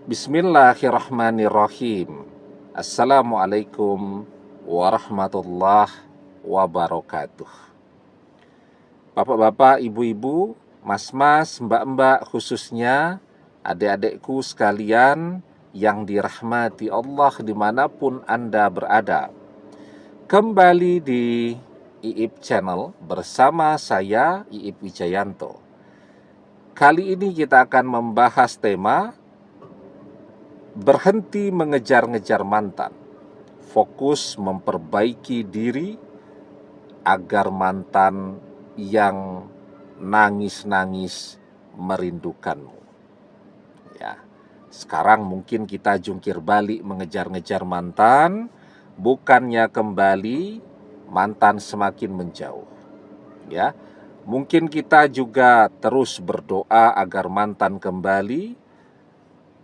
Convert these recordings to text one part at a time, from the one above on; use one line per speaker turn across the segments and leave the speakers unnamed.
Bismillahirrahmanirrahim. Assalamualaikum warahmatullahi wabarakatuh. Bapak-bapak, ibu-ibu, mas-mas, mbak-mbak, khususnya adik-adikku sekalian yang dirahmati Allah dimanapun Anda berada. Kembali di IIP Channel bersama saya, IIP Wijayanto. Kali ini kita akan membahas tema berhenti mengejar-ngejar mantan, fokus memperbaiki diri agar mantan yang nangis-nangis merindukanmu. Ya, sekarang mungkin kita jungkir balik mengejar-ngejar mantan, bukannya kembali, mantan semakin menjauh. Ya, mungkin kita juga terus berdoa agar mantan kembali,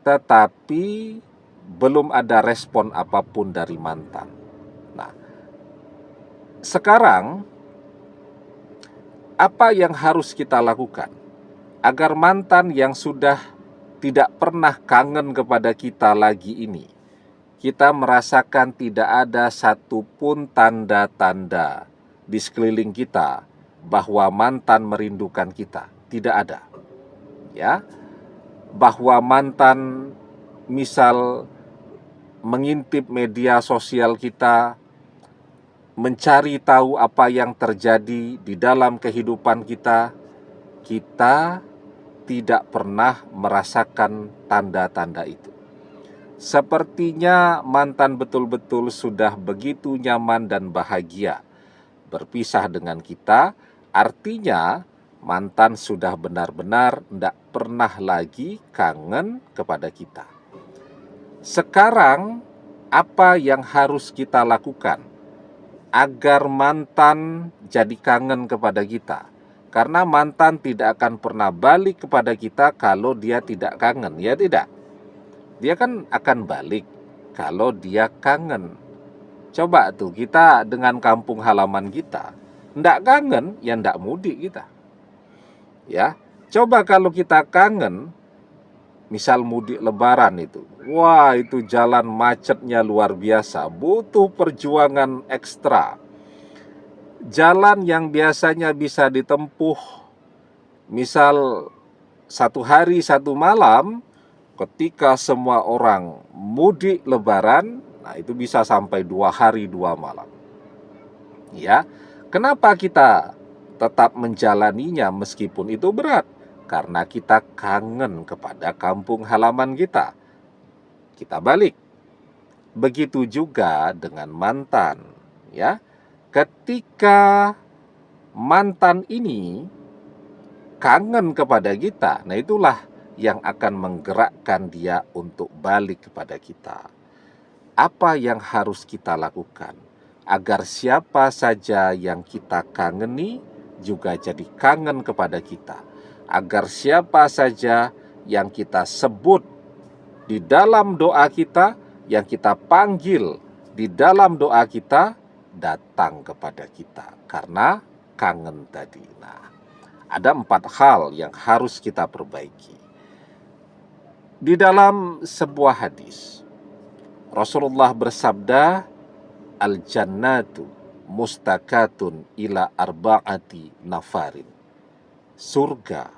tetapi belum ada respon apapun dari mantan. Nah, sekarang apa yang harus kita lakukan agar mantan yang sudah tidak pernah kangen kepada kita lagi ini, kita merasakan tidak ada satupun tanda-tanda di sekeliling kita bahwa mantan merindukan kita, tidak ada. Ya, bahwa mantan misal mengintip media sosial kita, mencari tahu apa yang terjadi di dalam kehidupan kita, kita tidak pernah merasakan tanda-tanda itu. Sepertinya mantan betul-betul sudah begitu nyaman dan bahagia berpisah dengan kita, artinya mantan sudah benar-benar tidak pernah lagi kangen kepada kita. Sekarang, apa yang harus kita lakukan agar mantan jadi kangen kepada kita? Karena mantan tidak akan pernah balik kepada kita kalau dia tidak kangen, ya tidak? Dia kan akan balik kalau dia kangen. Coba tuh kita dengan kampung halaman kita, ndak kangen, ya ndak mudik kita. Ya, coba kalau kita kangen, misal mudik lebaran itu, wah itu jalan macetnya luar biasa, butuh perjuangan ekstra. Jalan yang biasanya bisa ditempuh misal 1 hari 1 malam, ketika semua orang mudik lebaran, nah itu bisa sampai 2 hari 2 malam. Ya, kenapa kita tetap menjalaninya meskipun itu berat? Karena kita kangen kepada kampung halaman kita. Kita balik. Begitu juga dengan mantan, ya. Ketika mantan ini kangen kepada kita, nah itulah yang akan menggerakkan dia untuk balik kepada kita. Apa yang harus kita lakukan agar siapa saja yang kita kangeni juga jadi kangen kepada kita, agar siapa saja yang kita sebut di dalam doa kita, yang kita panggil di dalam doa kita, datang kepada kita karena kangen tadi. Nah, ada 4 hal yang harus kita perbaiki. Di dalam sebuah hadis, Rasulullah bersabda, al-jannatu mustakatun ila arba'ati nafarin. Surga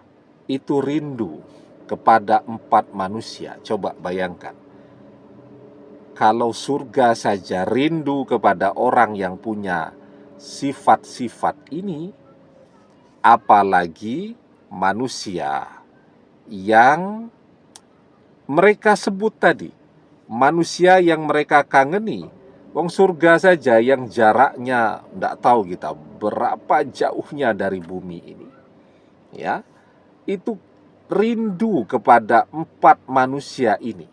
itu rindu kepada 4 manusia. Coba bayangkan, kalau surga saja rindu kepada orang yang punya sifat-sifat ini, apalagi manusia yang mereka sebut tadi, manusia yang mereka kangeni. Wong surga saja yang jaraknya tidak tahu kita berapa jauhnya dari bumi ini, ya, itu rindu kepada 4 manusia ini.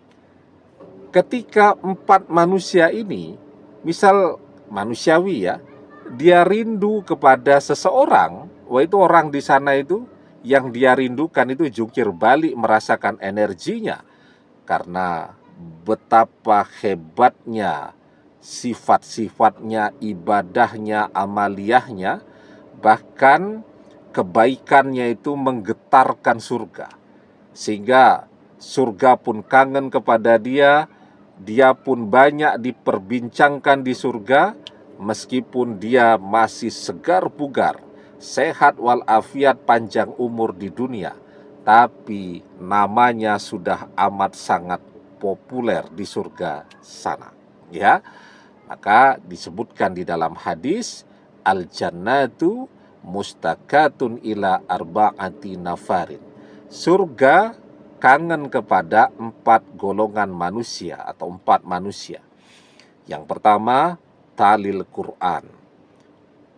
Ketika 4 manusia ini, misal manusiawi ya, dia rindu kepada seseorang, wah itu orang di sana itu yang dia rindukan itu jungkir balik merasakan energinya, karena betapa hebatnya sifat-sifatnya, ibadahnya, amaliyahnya, bahkan kebaikannya itu menggetarkan surga. Sehingga surga pun kangen kepada dia, dia pun banyak diperbincangkan di surga, meskipun dia masih segar bugar, sehat walafiat, panjang umur di dunia, tapi namanya sudah amat sangat populer di surga sana. Ya, maka disebutkan di dalam hadis, al jannatu mustakatun ila arba'ati nafarin. Surga kangen kepada 4 golongan manusia atau 4 manusia. Yang pertama, talil Quran.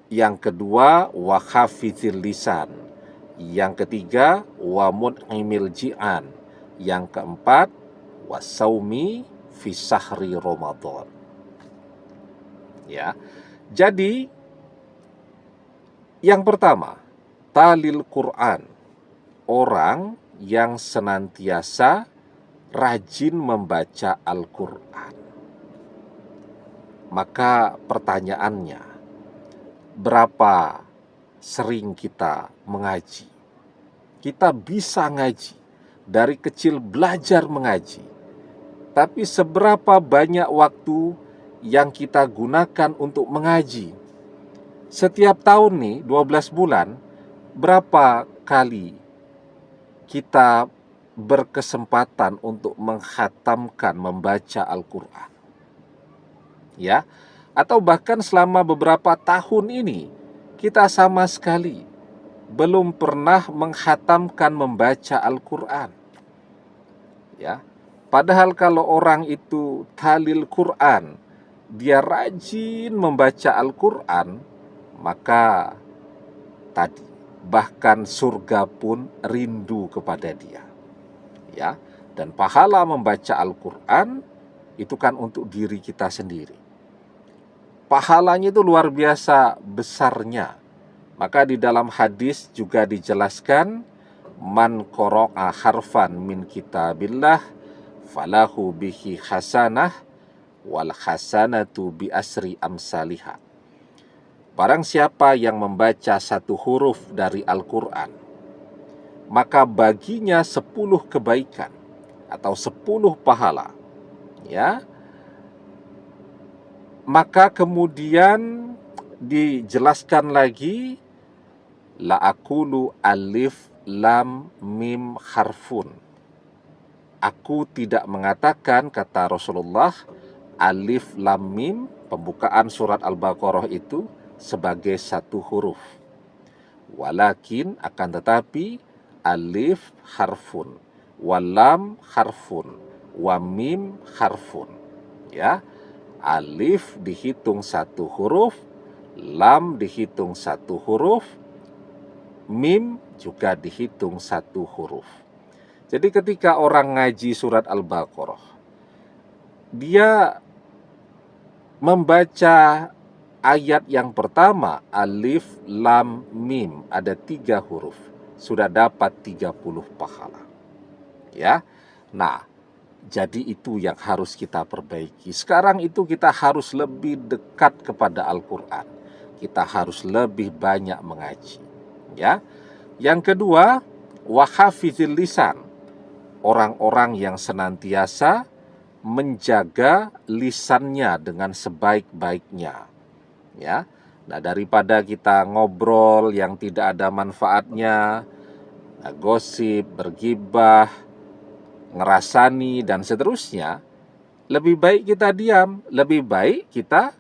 Yang kedua, wa hafizil lisan. Yang ketiga, wa mun'imil ji'an. Yang keempat, wa saumi fi sahri Ramadan. Ya. Jadi yang pertama, talil Quran. Orang yang senantiasa rajin membaca Al-Quran. Maka pertanyaannya, berapa sering kita mengaji? Kita bisa ngaji, dari kecil belajar mengaji, tapi seberapa banyak waktu yang kita gunakan untuk mengaji? Setiap tahun nih, 12 bulan, berapa kali kita berkesempatan untuk menghatamkan membaca Al-Quran? Ya, atau bahkan selama beberapa tahun ini kita sama sekali belum pernah menghatamkan membaca Al-Quran. Ya, padahal kalau orang itu talil Quran, dia rajin membaca Al-Quran, maka tadi bahkan surga pun rindu kepada dia. Ya, dan pahala membaca Al-Quran itu kan untuk diri kita sendiri. Pahalanya itu luar biasa besarnya. Maka di dalam hadis juga dijelaskan, man qara'a harfan min kitabillah falahu bihi hasanah wal hasanatu bi asri amsalihah. Barang siapa yang membaca 1 huruf dari Al-Quran, maka baginya 10 kebaikan atau 10 pahala. Ya. Maka kemudian dijelaskan lagi, la aqulu alif lam mim harfun. Aku tidak mengatakan, kata Rasulullah, alif lam mim, pembukaan surat Al-Baqarah itu, sebagai 1 huruf. Walakin, akan tetapi, alif harfun, walam harfun, wamim harfun. Ya, alif dihitung 1 huruf, lam dihitung 1 huruf, mim juga dihitung 1 huruf. Jadi ketika orang ngaji surat Al-Baqarah, dia membaca ayat yang pertama, alif, lam, mim, ada 3 huruf, sudah dapat 30 pahala. Ya, nah, jadi itu yang harus kita perbaiki. Sekarang itu kita harus lebih dekat kepada Al-Quran. Kita harus lebih banyak mengaji. Ya, yang kedua, wa hafizil lisan. Orang-orang yang senantiasa menjaga lisannya dengan sebaik-baiknya. Ya, nah, daripada kita ngobrol yang tidak ada manfaatnya, gosip, bergibah, ngerasani, dan seterusnya, lebih baik kita diam, lebih baik kita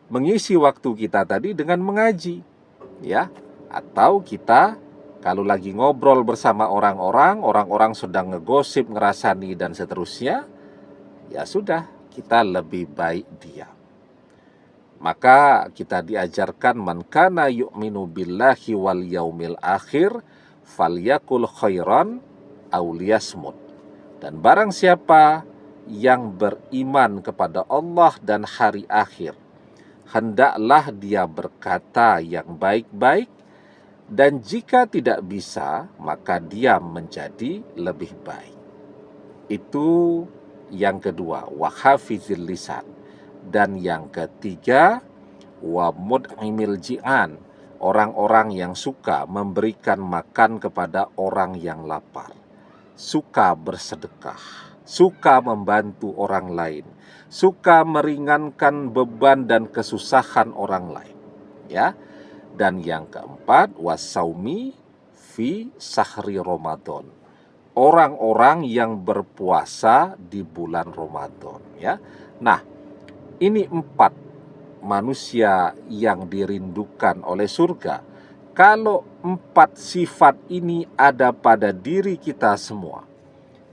mengisi waktu kita tadi dengan mengaji. Ya, atau kita kalau lagi ngobrol bersama orang-orang sedang ngegosip, ngerasani, dan seterusnya, ya sudah, kita lebih baik diam. Maka kita diajarkan, man kana yu'minu billahi wal yaumil akhir falyakul khairan aw liyasmut. Dan barang siapa yang beriman kepada Allah dan hari akhir, hendaklah dia berkata yang baik-baik, dan jika tidak bisa, maka diam menjadi lebih baik. Itu yang kedua, wa hafizil lisan. Dan yang ketiga, wa mud'imil ji'an, orang-orang yang suka memberikan makan kepada orang yang lapar. suka bersedekah, suka membantu orang lain, suka meringankan beban dan kesusahan orang lain, ya. Dan yang keempat, wasaumi fi sahri Ramadan. Orang-orang yang berpuasa di bulan Ramadan, ya. Nah, ini 4 manusia yang dirindukan oleh surga. Kalau 4 sifat ini ada pada diri kita semua,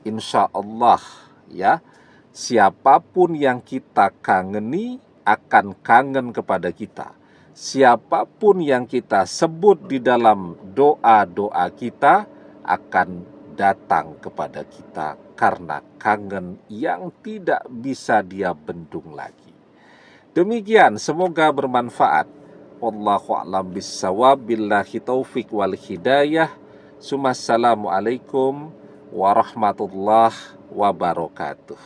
insya Allah, ya, siapapun yang kita kangeni akan kangen kepada kita. Siapapun yang kita sebut di dalam doa-doa kita akan datang kepada kita karena kangen yang tidak bisa dia bendung lagi. Demikian, semoga bermanfaat. Wallahu a'lam bissawab, billahi taufik wal hidayah. Assalamualaikum warahmatullahi wabarakatuh.